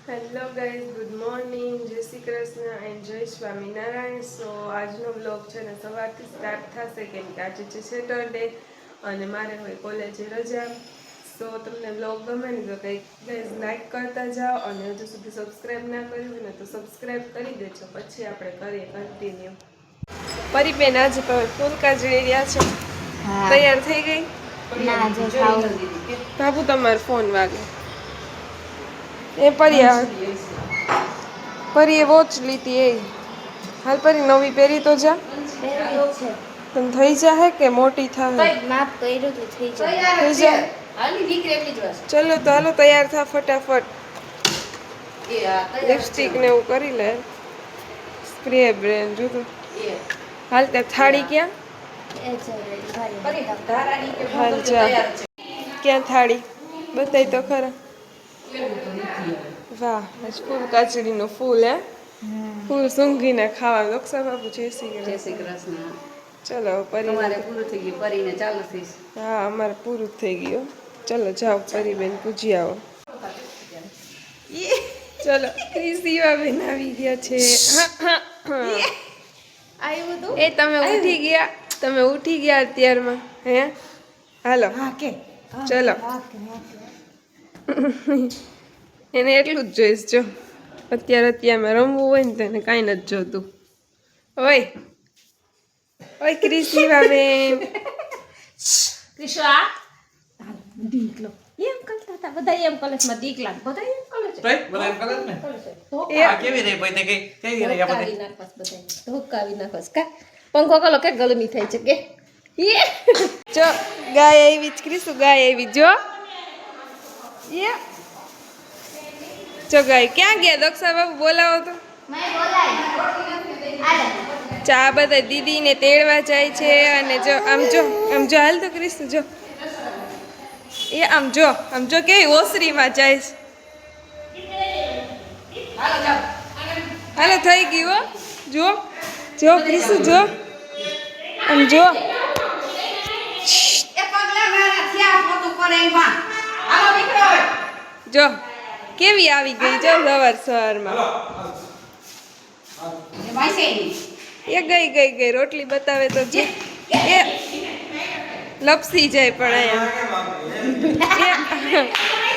Hello guys, good morning, જય Shri Krishna and જય સ્વામિનારાયણ. સો આજનો બ્લોગ છે ને સવારથી સ્ટાર્ટ થશે કેમ કે આજે છે સેટરડે અને મારે હોય કોલેજે રજા. સો તમને બ્લોગ ગમે ને તો કંઈક ગાઈઝ લાઈક કરતા જાઓ અને હજુ સુધી સબસ્ક્રાઈબ ના કર્યું હોય ને તો સબસ્ક્રાઈબ કરી દેજો. પછી આપણે કરીએ કન્ટિન્યુ. પરીબેન આજે ફૂલ કાજળી રહ્યા છે, તૈયાર થઈ ગઈ? બાબુ તમારો ફોન વાગે. એ પરી આવે, પરી એ વોચ લીધી એ હાલ પરી નવી પહેરી તો જા. તને થઈ જાય કે મોટી થાય? માપ કર્યું તો થઈ જાય. ચલો તો હાલો તૈયાર થા ફટાફટ. લિપસ્ટિક ને એવું કરી લે, સ્પ્રે બ્રેન જોતો. હાલ તે થાળી ક્યાં? હાલ જા. ક્યાં થાળી બતાય તો ખરા. વાહ, આજ ફૂલ કાચડીનું ફૂલ હે, ફૂલ સૂંઘીને ખાવા. દક્ષા બાપુ જય શ્રી કૃષ્ણ. ચલો પરી પૂરું થઈ ગયું, પરીને ચાલુ થઈશ. હા અમારે પૂરું થઈ ગયું. ચલો જાઓ પરીબેન પૂજી આવો. ચલો શિવાબેન આવી ગયા છે. એ તમે ઉઠી ગયા, તમે ઉઠી ગયા અત્યારમાં હે? હાલો ચલો. એને એટલું જ જોઈશ જો અત્યારમાં રમવું હોય ને તો એને કાંઈ નથી જોતું. ઓય ઓય ક્રિશિવાબેન. ક્રિશા દીકલો એમ કરતા હતા બધા, એમ કોલેજમાં દીકલા બધા એમ કોલેજ બધા એમ કરે ને. આ કેવી રહી પછી કે કેવી રહી આપણે ધોકાવી નાખસ બધા, ધોકાવી નાખસ કા પંખો કલો કે ગરમી થાય છે કે જો ગાય આવી જ ક્રિશુ, ગાય આવી જો. જો ગાય ક્યાં ગયા? દક્ષા બાબુ બોલાવો તો. ચા બધા દીદીને તેડવા જાય છે અને જો આમ જો, આમ જો હાલ તો ક્રિશુ જો. એ આમ જો, આમ જો કેવી ઓસરીમાં જાય છે. હાલો થઈ ગયું હો. જો જો ક્રિશુ જો, આમ જો. જો કેવી આવી ગઈ જો સવારમાં. એ ગઈ રોટલી બતાવે તો જે એ લપસી જાય પણ અહીંયા.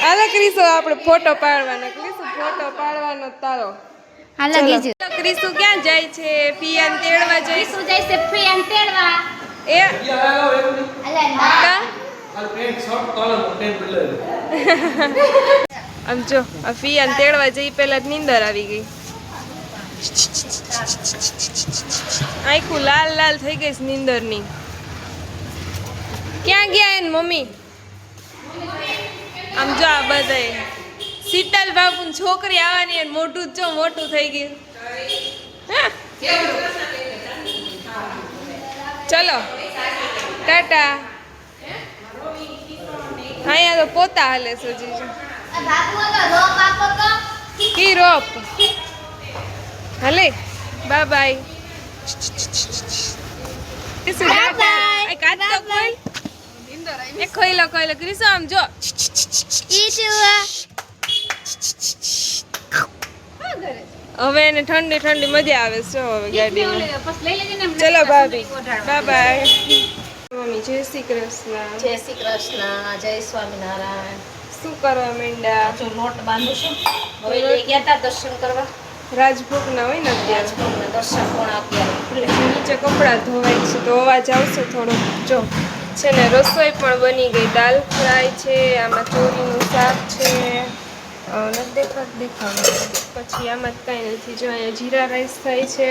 હાલો ક્રિશુ આપણે ફોટો પાડવાનો. ક્રિશુ ફોટો પાડવાનો તારો. હાલો બીજું ક્રિશુ ક્યાં જાય છે? પિયાન તેડવા જાય. શું જાય છે ફ્રેન્ડ તેડવા? એ અલે ના આમ જો આ પિયાન તેડવા જઈ પેલા જ નીંદર આવી ગઈ. આખું લાલ લાલ થઈ ગઈ છે નીંદરની. ક્યાં ગયા એન મમ્મી? આમ જો આ બધાય શીતલ બાબુ છોકરી આવવાની અને મોટું જો મોટું થઈ ગયું. ચલો ટાટા. અહીંયા તો પોતા હાલે સજી છે. કી રોપ હાલે. Bye bye. ખોઈલો ક્રિશુ આમ જો. હવે એને ઠંડી ઠંડી મજા આવે છે હવે ગાડીમાં. ચલો ભાભી બાય બાય. મમ્મી જય શ્રી કૃષ્ણ. જય શ્રી કૃષ્ણ, જય સ્વામિનારાયણ. શું કરવા માંડ્યા? જો લોટ બાંધું છું. હવે લઈ ગયા તા દર્શન કરવા. રાજભોગના હોય ને અત્યારે. રાજભોગના દર્શન કોણ અત્યારે નીચે કપડાં ધોવાય છે તો અવાજ આવશે થોડો. જો છે ને રસોઈ પણ બની ગઈ. દાલ ફ્રાય છે, આમાં ચોરીનું શાક છે, નથી દેખાડું. પછી આમાં જ કાંઈ નથી. જો અહીંયા જીરા રાઈસ થાય છે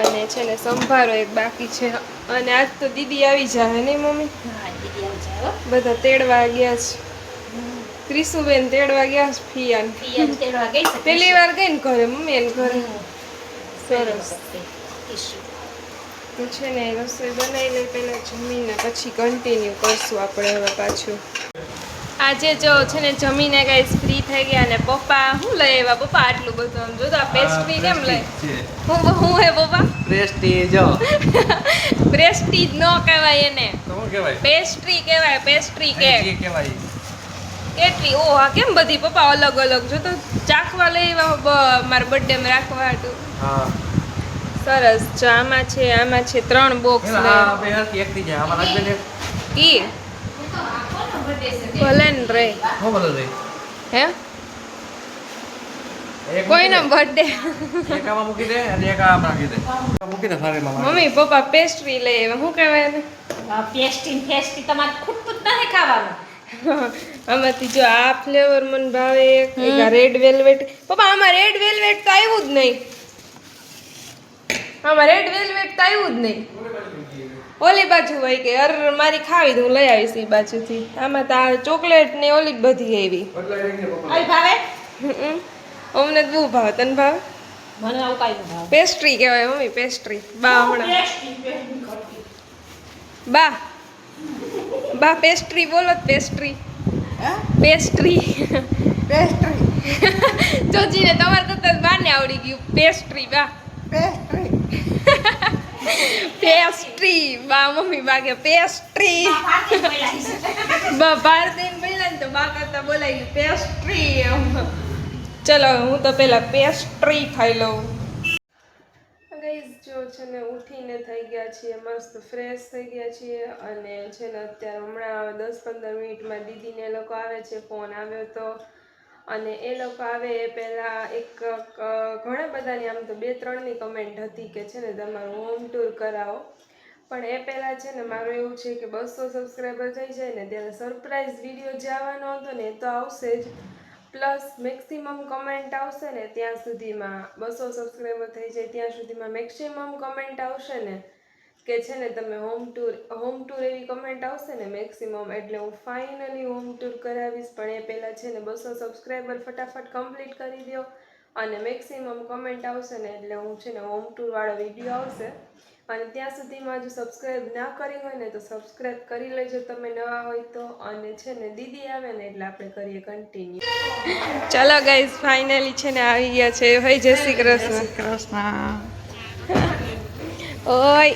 અને છે ને સંભારો એક બાકી છે. અને આજ તો દીદી આવી જાય નહીં મમ્મી? હા દીદી આવી જાય. બધા તેડવા ગયા છે. ક્રિશુબેન તેડવા ગયા છે ફિયાન. ફિયાન તેડવા ગઈ છે. પહેલી વાર ગઈ ને ઘરે મમ્મી એને ઘરે. સરસ. તો છે ને રસોઈ બનાવી લઈ પહેલાં જમીને પછી કન્ટિન્યુ કરશું આપણે હવે પાછું. આજે જો છે ને જમીને ગાઈસ ફ્રી થઈ ગયા અને પપ્પા શું લઈ આવ્યા? પપ્પા આટલું બધું આમ જો તો આ પેસ્ટ્રી કેમ લઈ? હું હે પપ્પા? પ્રેસ્ટીજ. પ્રેસ્ટીજ નો કહેવાય એને, તો શું કહેવાય? પેસ્ટ્રી કહેવાય. પેસ્ટ્રી કેક કહેવાય. કેટલી ઓ હા કેમ બધી પપ્પા અલગ અલગ જો તો ચાખવા લઈ મારા બર્થડે માં રાખવા હતું હા સરસ જો આમાં છે 3 બોક્સ એલા ને આ બે હરકી એકથી જાય આમાં નાખ દે કી ભલે ને રે હો બોલો રે હે એક કોઈનો બર્થડે એક આમાં મૂકી દે અને એક આમાં રાખી દે મૂકી દે થાળીમાં મમ્મી પપ્પા પેસ્ટ્રી લઈ આવ્યા શું કહેવાય એને પેસ્ટી તમારે ખૂટતું જ નથી ખાવાનું. આમાંથી જો આ ફ્લેવર મને ભાવે એક આ રેડ વેલ્વેટ પપ્પા આમાં રેડ વેલ્વેટ તો આવ્યું જ નહીં આમાં રેડ વેલ્વેટ તો આવ્યું જ નહીં ઓલી બાજુ હોય કે અર મારી ખાવી તો હું લઈ આવીશ એ બાજુથી આમાં તો આ ચોકલેટ ને ઓલી બધી આવી આવી ભાવે અમને તો બહુ ભાવે તને ભાવે મને આવું કાંઈ ન ભાવે. પેસ્ટ્રી કહેવાય મમ્મી પેસ્ટ્રી બા હમણાં બા પેસ્ટ્રી બોલો પેસ્ટ્રી પેસ્ટ્રી જોજીને તમારે કરતા બાને આવડી ગયું પેસ્ટ્રી બા પેસ્ટ્રી બા મમ્મી બા કે પેસ્ટ્રી બા ભારતીય બોલ્યા ને તો બા કરતા બોલાઈ ગયું પેસ્ટ્રી એમ ચલો હું તો પેલા પેસ્ટ્રી ખાઈ લઉં ગાઈઝ જો છે ને ઉઠીને થઈ ગયા છીએ મસ્ત ફ્રેશ થઈ ગયા છીએ અને છે ને અત્યારે હમણાં 10-15 મિનિટમાં દીદીને એ લોકો આવે છે ફોન આવ્યો તો અને એ લોકો આવે એ પહેલાં એક ઘણા બધાની આમ તો 2-3ની કમેન્ટ હતી કે છે ને તમારું હોમ ટૂર કરાવો પણ એ પહેલાં છે ને મારું એવું છે કે 200 સબસ્ક્રાઈબર થઈ જાય ને ત્યારે સરપ્રાઈઝ વિડીયો જે આવવાનો હતો ને એ તો આવશે જ પ્લસ મેક્સિમમ કમેન્ટ આવશે ને ત્યાં સુધીમાં 200 સબસ્ક્રાઈબર થઈ જાય ત્યાં સુધીમાં મેક્સિમમ કમેન્ટ આવશે ને કે છે ને તમે હોમ ટૂર એવી કમેન્ટ આવશે ને મેક્સિમમ એટલે હું ફાઇનલી હોમ ટૂર કરાવીશ પણ એ પહેલાં છે ને 200 સબસ્ક્રાઈબર ફટાફટ કમ્પ્લીટ કરી દો અને મેક્સિમમ કમેન્ટ આવશે ને એટલે હું છે ને હોમ ટૂરવાળો વિડીયો આવશે અને ત્યાં સુધીમાં જો સબસ્ક્રાઈબ ના કરી હોય ને તો સબસ્ક્રાઈબ કરી લેજો તમે નવા હોય તો અને છે ને દીદી આવે ને એટલે આપણે કરીએ કન્ટિન્યુ ચાલો ગાઈઝ ફાઇનલી છે ને આવી ગયા છે ભાઈ જય શ્રી કૃષ્ણ ઓય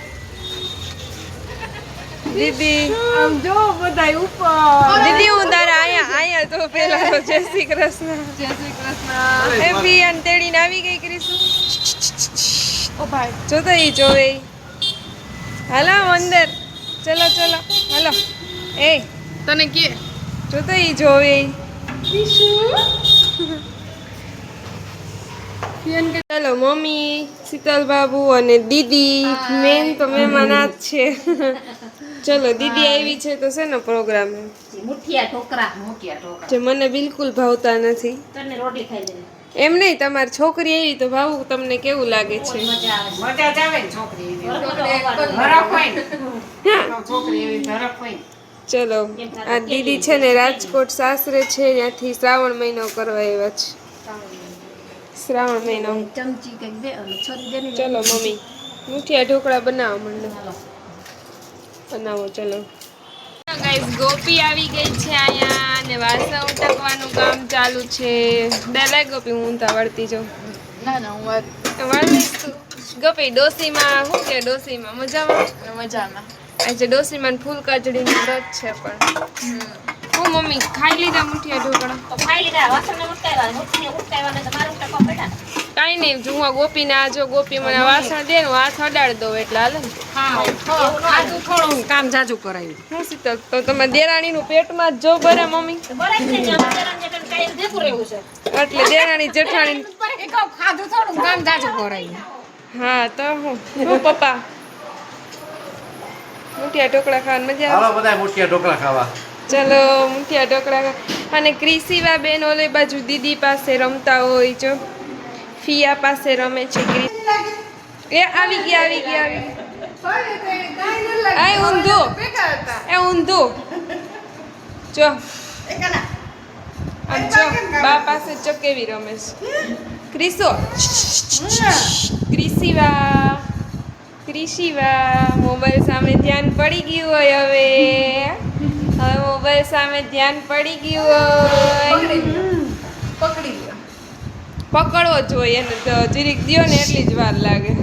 દીદી આમ જો બધાય ઉપર દીદી હું તારા આયા તો પેલા તો જય શ્રી કૃષ્ણ એ પ્રિયાન તેડીને આવી ગઈ કરીશું ઓ ભાઈ જો તો ઈ જોવે હાલો અંદર ચલો ચલો હાલો એ તને કે જો તો ઈ જોવે ચાલો મમ્મી શીતલ બાબુ અને દીદી મેન તો મહેમાન જ છે ચલો દીદી આવી છે તો છે ને પ્રોગ્રામ મુઠિયા ઢોકરા જે મને બિલકુલ ભાવતા નથી તને રોટી ખાઈ લે એમ નહીં તમારી છોકરી એવી તો ભાવું તમને કેવું લાગે છે મજા આવે મજા જ આવે ને છોકરી એવી. છોકરી એવી ધરક હોય ને. ચલો આ દીદી છે ને રાજકોટ સાસરે છે ત્યાંથી શ્રાવણ મહિનો કરવા આવ્યા છે શ્રાવણ મહિનો ચમચી કઈક દે અને છરી દે ને ચલો મમ્મી મુઠિયા ઢોકળા બનાવો મંડો બનાવો ચલો ગાઈસ ગોપી આવી ગઈ છે અહીંયા અને વાસણ ઉટકવાનું કામ ચાલુ છે દાદા ગોપી હું તા વળતી જાઉં ના ના હું વળીશ તું ગોપી ડોસીમાં શું કે ડોસીમાં મજામાં મજામાં. આજે ડોસીમાં ફૂલ કાચડીનું વ્રત છે પણ હું મમ્મી ખાઈ લીધા મુઠિયા ઢોકળા તો ખાઈ લીધા વાસણ ને ઉટકાવ્યા મુઠ્ઠી ઉટકાવ્યા ને તમારું ઉટકવા પડ્યા કાંઈ નહીં જો હું ગોપીને આ જો ગોપી મને વાસણ દે ને હું હાથ અડાડી દઉં એટલે હાલે ને આજુ થોડું કામ જાજુ કરાયું. હું શીતલ તો તમે દેરાણીનું પેટમાં જ જો ભરે મમ્મી બરાબર છે ને અમારા જેટલું કાઈ દેખું રહેવું છે એટલે દેરાણી જેઠાણી ખાધું થોડું કામ જાજુ કરાયું. હા તો હું પપ્પા મુઠિયા ઢોકળા ખાવાની મજા આવે હાલો બધા મુઠિયા ઢોકળા ખાવા ચલો મુઠિયા ઢોકળા અને ક્રિસીવા બેન ઓલી બાજુ દીદી પાસે રમતા હોય જો ફિયા પાસે રમે છે એ આવી ગયા એ ઊંધું એ ઊંધું જો આમ જો બા પાસે જો કેવી રમે છે ક્રિસો ક્રિસીવા મોબાઈલ સામે ધ્યાન પડી ગયું હોય હવે મોબાઈલ સામે ધ્યાન પડી ગયું હોય પકડવો જોઈએ ને તો જીરીક દ્યો ને એટલી જ વાર લાગે